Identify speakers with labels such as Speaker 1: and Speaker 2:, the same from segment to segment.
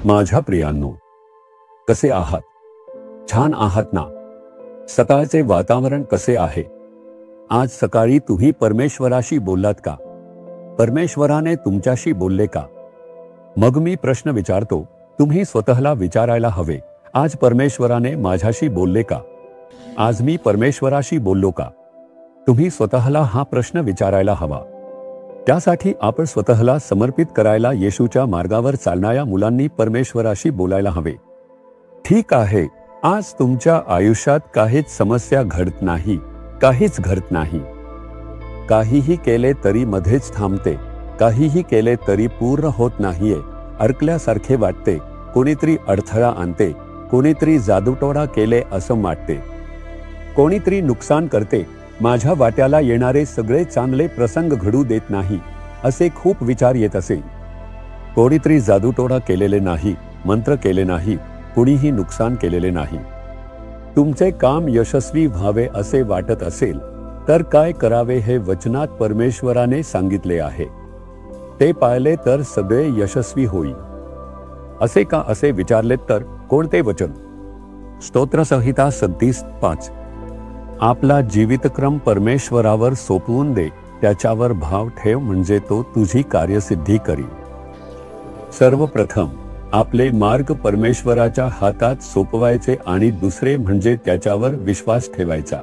Speaker 1: माझ्या प्रियांनो, कसे आहात? छान आहात ना? सकाळचे वातावरण कसे आहे? आज सकाळी तुम्ही परमेश्वराशी बोललात का? परमेश्वराने तुमच्याशी बोलले का? मग मी प्रश्न विचारतो, तुम्ही स्वतःला विचारायला हवे, आज परमेश्वराने माझ्याशी बोलले का? आज मी परमेश्वराशी बोललो का? तुम्ही स्वतःला हा प्रश्न विचारायला हवा. त्यासाठी आपण स्वतःला समर्पित करायला येशूच्या मार्गावर चालणाऱ्या मुलांनी परमेश्वराशी बोलायला हवे. ठीक आहे, आज तुमच्या आयुष्यात काहीच समस्या घडत नाही, काहीच घडत नाही. काहीही केले तरी मध्येच थांबते, काहीही केले तरी पूर्ण होत नाहीये, अडकल्यासारखे वाटते, कोणीतरी अडथळा आणते, कोणीतरी जादूटोणा केले असं वाटते, कोणीतरी नुकसान करते, माझ्या वाट्याला येणारे सगळे चांगले प्रसंग घडू देत नाही, असे खूप विचार येत असेल. कोणीतरी जादूटोणा केलेले नाही, मंत्र केले नाही, कुणीही नुकसान केलेले नाही. तुमचे काम यशस्वी व्हावे असे वाटत असेल तर काय करावे हे वचनात परमेश्वराने सांगितले आहे. ते पाळले तर सगळे यशस्वी होईल. असे का असे विचारले तर कोणते वचन? स्तोत्रसंहिता 37:5. आपला जीवितक्रम परमेश्वरावर सोपवून दे, त्याच्यावर भाव ठेव, म्हणजे तो तुझी कार्यसिद्धी करी. सर्वप्रथम आपले मार्ग परमेश्वराच्या हातात सोपवायचे आणि दुसरे म्हणजे त्याच्यावर विश्वास ठेवायचा.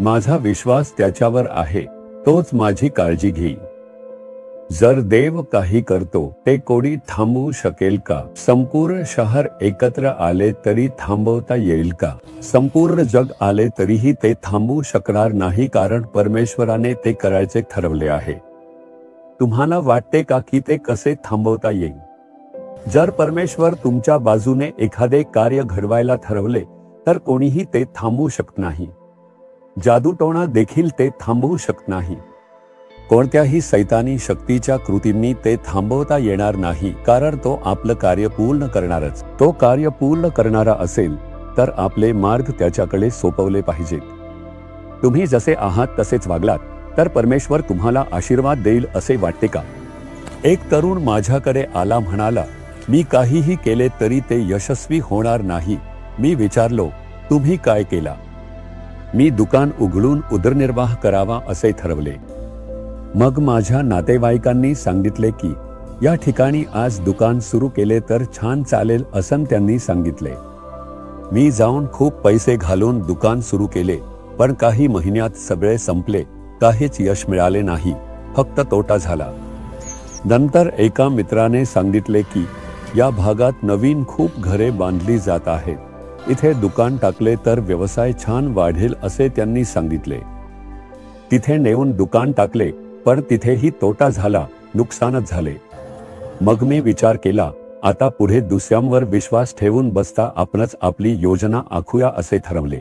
Speaker 1: माझा विश्वास त्याच्यावर आहे, तोच माझी काळजी घेईल. जर देव काही करतो ते कोणी थांबवू शकेल का? संपूर्ण शहर एकत्र आले तरी थांबवता येईल का? संपूर्ण जग आले तरीही ते थांबवू शकणार नाही, कारण परमेश्वराने ते करायचे ठरवले आहे. तुम्हाला वाटते का की ते कसे थांबवता येईल? जर परमेश्वर तुमच्या बाजूने एखादे कार्य घडवायला ठरवले तर कोणीही ते थांबवू शकत नाही. जादूटोणा देखील ते थांबवू शकत नाही. कोणत्याही सैतानी शक्तीच्या कृतींनी ते थांबवता येणार नाही, कारण तो आपलं कार्य पूर्ण करणारच. तो कार्य पूर्ण करणारा असेल तर आपले मार्ग त्याच्याकडे सोपवले पाहिजेत. तुम्ही जसे आहात तसेच वागलात तर परमेश्वर तुम्हाला आशीर्वाद देईल असे वाटते का? एक तरुण माझ्याकडे आला, म्हणाला, मी काहीही केले तरी ते यशस्वी होणार नाही. मी विचारलो, तुम्ही काय केला? मी दुकान उघडून उदरनिर्वाह करावा असे ठरवले. मग माझ्या नातेवाईकांनी सांगितले की या ठिकाणी आज दुकान सुरू केले तर छान चालेल असं त्यांनी सांगितले. मी जाऊन खूप पैसे घालून दुकान सुरू केले, पण काही महिन्यात सगळे संपले, काहीच यश मिळाले नाही, फक्त तोटा झाला. नंतर एका मित्राने सांगितले की या भागात नवीन खूप घरे बांधली जात आहेत, इथे दुकान टाकले तर व्यवसाय छान वाढेल असे त्यांनी सांगितले. तिथे नेऊन दुकान टाकले, पण तिथेही तोटा झाला, नुकसानच झाले. मग मी विचार केला, आता पुढे दुसऱ्यांवर विश्वास ठेवून बसता आपणच आपली योजना आखूया असे ठरवले.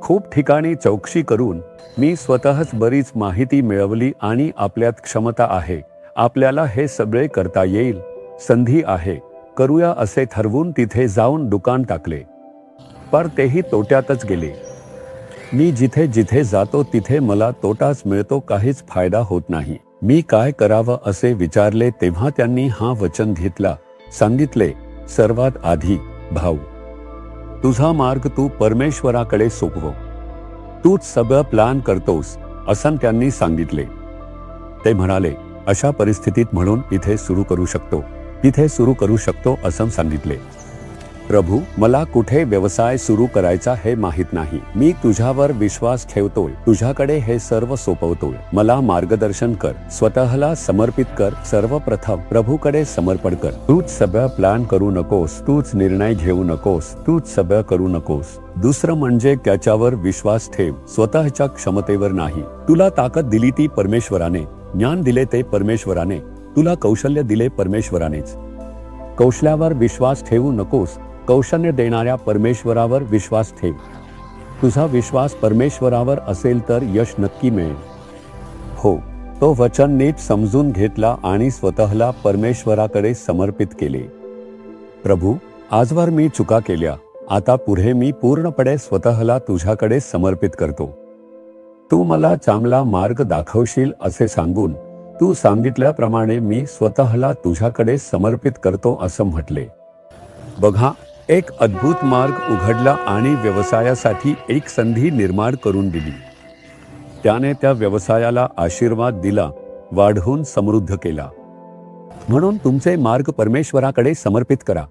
Speaker 1: खूप ठिकाणी चौकशी करून मी स्वतःच बरीच माहिती मिळवली आणि आपल्यात क्षमता आहे, आपल्याला हे सगळे करता येईल, संधी आहे, करूया असे ठरवून तिथे जाऊन दुकान टाकले. पण तेही तोट्यातच गेले. मी जिथे जिथे जातो तिथे मला तोटाच मिळतो, काहीच फायदा होत नाही. मी काय करावं असे विचारले तेव्हा त्यांनी हा वचन घेतला, सांगितले, सर्वात आधी भाऊ, तुझा मार्ग तू परमेश्वराकडे सोपव, तूच सगळं प्लॅन करतोस असं त्यांनी सांगितले. ते म्हणाले, अशा परिस्थितीत म्हणून इथे सुरू करू शकतो, तिथे सुरू करू शकतो असं सांगितले. प्रभू, मला कुठे व्यवसाय सुरू करायचा हे माहित नाही, मी तुझ्यावर विश्वास ठेवतोय, तुझ्याकडे हे सर्व सोपवतोय, मला मार्गदर्शन कर, स्वतःला समर्पित कर. सर्वप्रथम प्रभूकडे समर्पण कर. तूच सगळं प्लॅन करू नकोस, तूच निर्णय घेऊ नकोस, तूच सगळं करू नकोस. दुसरं म्हणजे त्याच्यावर विश्वास ठेव, स्वतःच्या क्षमतेवर नाही. तुला ताकद दिली ती परमेश्वराने, ज्ञान दिले ते परमेश्वराने, तुला कौशल्य दिले परमेश्वरानेच. कौशल्यावर विश्वास ठेवू नकोस, कौशल्य देणाऱ्या परमेश्वरावर विश्वास ठेव. तुझा विश्वास परमेश्वरावर असेल तर यश नक्की मिळेल. हो, तो वचन नीट समजून घेतला आणि स्वतःला परमेश्वराकडे समर्पित केले. प्रभू, आजवर मी चुका केल्या, आता पुढे मी पूर्णपणे स्वतःला तुझ्याकडे समर्पित करतो. तू मला चांगला मार्ग दाखवशील असे सांगून तू सांगितल्याप्रमाणे मी स्वतःला तुझ्याकडे समर्पित करतो असं म्हटले. बघा, एक अद्भुत मार्ग उघडला आणि व्यवसायासाठी एक संधी निर्माण करून दिली. त्याने त्या व्यवसायाला आशीर्वाद दिला, वाढवून समृद्ध केला. म्हणून तुमचे मार्ग परमेश्वराकडे समर्पित करा.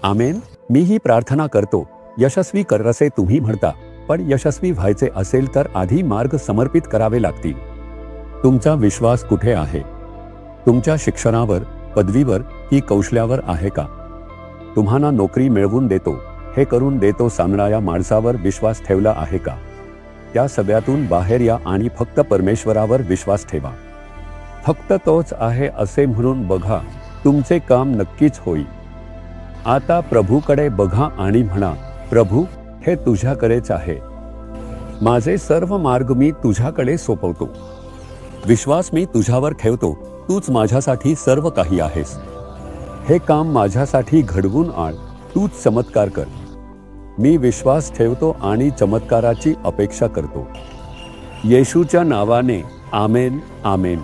Speaker 1: आमेन. मी ही प्रार्थना करतो, यशस्वी कर असे तुम्ही म्हणता, पण यशस्वी व्हायचे असेल तर आधी मार्ग समर्पित करावे लागतील. तुमचा विश्वास कुठे आहे? तुमच्या शिक्षणावर, पदवीवर की कौशल्यावर आहे का? तुम्हाला नोकरी मिळवून देतो, हे करून देतो सांगणाऱ्या माणसावर विश्वास ठेवला आहे का? त्या सगळ्यातून बाहेर या आणि फक्त परमेश्वरावर विश्वास ठेवा. फक्त तोच आहे असे म्हणून बघा, तुमचे काम नक्कीच होईल. आता प्रभूकडे बघा आणि म्हणा, प्रभू, हे तुझ्याकडेच आहे. माझे सर्व मार्ग मी तुझ्याकडे सोपवतो. विश्वास मी तुझ्यावर ठेवतो. तूच माझ्यासाठी सर्व काही आहेस. हे काम माझ्यासाठी घडवून आण. तूच चमत्कार कर. मी विश्वास ठेवतो आणि चमत्काराची अपेक्षा करतो. येशूच्या नावाने आमेन, आमेन.